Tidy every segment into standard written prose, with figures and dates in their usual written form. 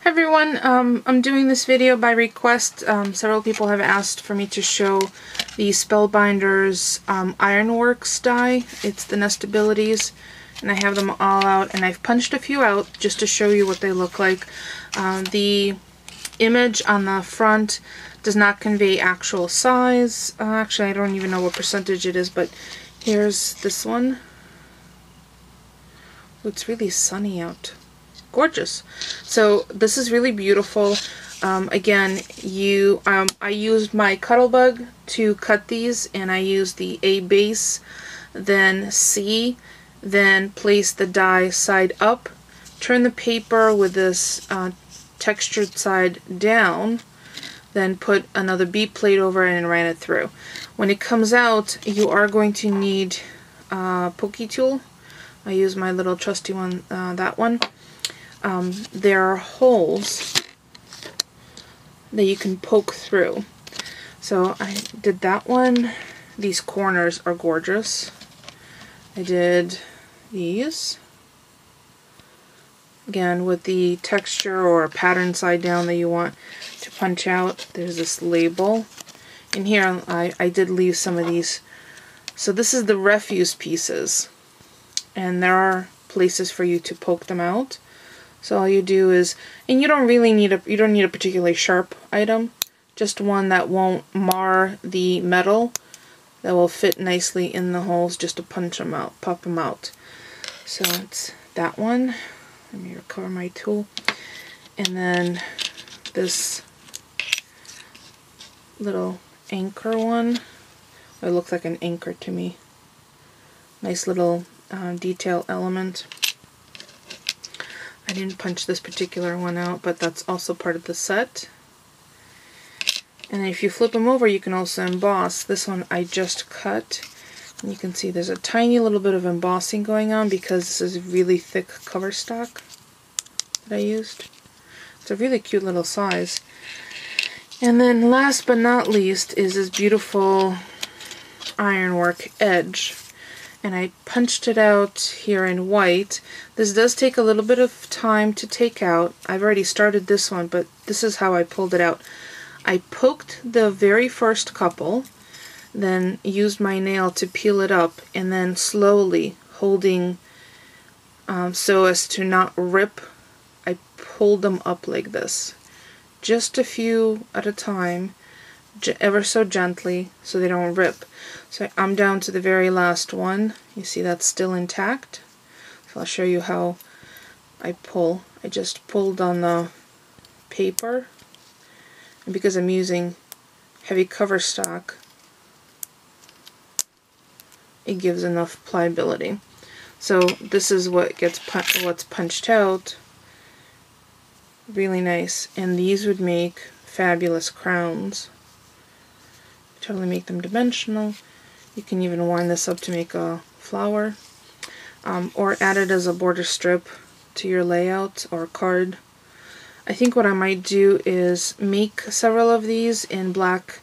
Hi everyone, I'm doing this video by request. Several people have asked for me to show the Spellbinders Ironworks die. It's the nestabilities, and I have them all out, and I've punched a few out just to show you what they look like. The image on the front does not convey actual size. Actually, I don't even know what percentage it is, but here's this one. Oh, it's really sunny out. Gorgeous. So this is really beautiful. Again, I used my Cuttlebug to cut these, and I used the A base, then C, then place the die side up, turn the paper with this textured side down, then put another B plate over it and ran it through. When it comes out, you are going to need a pokey tool. I use my little trusty one, that one. There are holes that you can poke through. So I did that one. These corners are gorgeous. I did these. Again, with the texture or pattern side down that you want to punch out. There's this label. In here I did leave some of these. So this is the refuse pieces. And there are places for you to poke them out. So all you do is, and you don't need a particularly sharp item, just one that won't mar the metal, that will fit nicely in the holes just to punch them out, pop them out. So it's that one. Let me recover my tool. And then this little anchor one. It looks like an anchor to me. Nice little detail element. I didn't punch this particular one out, but that's also part of the set. And if you flip them over, you can also emboss. This one I just cut. And you can see there's a tiny little bit of embossing going on because this is really thick cover stock that I used. It's a really cute little size. And then last but not least is this beautiful ironwork edge. And I punched it out here in white. This does take a little bit of time to take out. I've already started this one, but this is how I pulled it out. I poked the very first couple, then used my nail to peel it up, and then slowly, holding so as to not rip, I pulled them up like this. Just a few at a time, ever so gently, so they don't rip. So I'm down to the very last one. You see that's still intact. So I'll show you how I pull. I just pulled on the paper, and because I'm using heavy cover stock, it gives enough pliability. So this is what what's punched out. Really nice. And these would make fabulous crowns. Totally make them dimensional. You can even wind this up to make a flower, or add it as a border strip to your layout or card. I think what I might do is make several of these in black,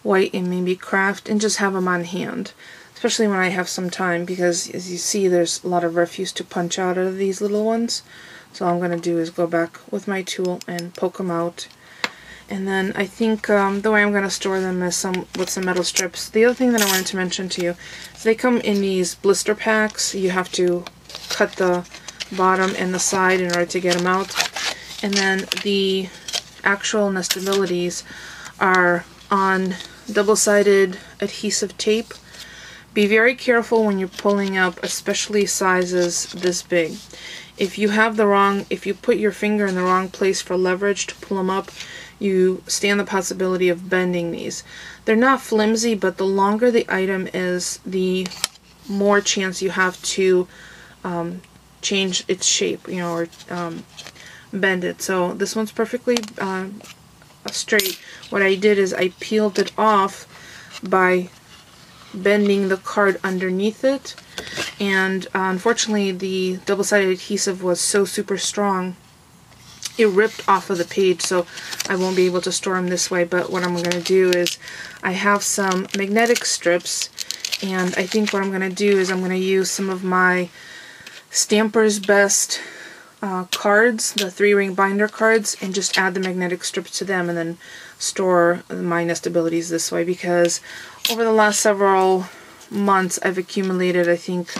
white, and maybe craft, and just have them on hand, especially when I have some time, because as you see there's a lot of refuse to punch out of these little ones. So all I'm going to do is go back with my tool and poke them out. And then I think the way I'm going to store them is with some metal strips. The other thing that I wanted to mention to you is they come in these blister packs. You have to cut the bottom and the side in order to get them out. And then the actual nestabilities are on double-sided adhesive tape. Be very careful when you're pulling up, especially sizes this big. If you put your finger in the wrong place for leverage to pull them up, you stand the possibility of bending these. They're not flimsy, but the longer the item is, the more chance you have to change its shape, or bend it. So this one's perfectly straight. What I did is I peeled it off by bending the card underneath it, and unfortunately the double-sided adhesive was so super strong it ripped off of the page, so I won't be able to store them this way. But what I'm going to do is I have some magnetic strips, and I think what I'm going to do is I'm going to use some of my Stamper's Best cards, the 3-ring binder cards, and just add the magnetic strips to them and then store my nestabilities this way, because over the last several months I've accumulated, I think,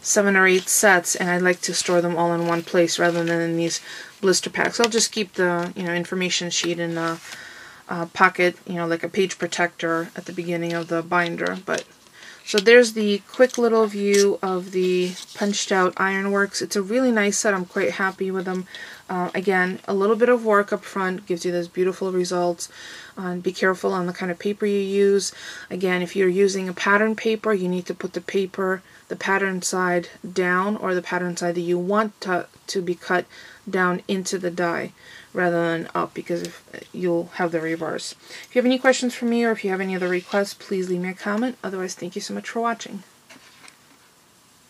7 or 8 sets, and I like to store them all in one place rather than in these blister packs. I'll just keep the information sheet in a pocket, like a page protector at the beginning of the binder. But so there's the quick little view of the punched out Ironworks. It's a really nice set. I'm quite happy with them. Again, a little bit of work up front gives you those beautiful results. Be careful on the kind of paper you use. Again, if you're using a pattern paper, you need to put the pattern side down, or the pattern side that you want to be cut down into the die rather than up, because you'll have the reverse. If you have any questions for me, or if you have any other requests, please leave me a comment. Otherwise, thank you so much for watching.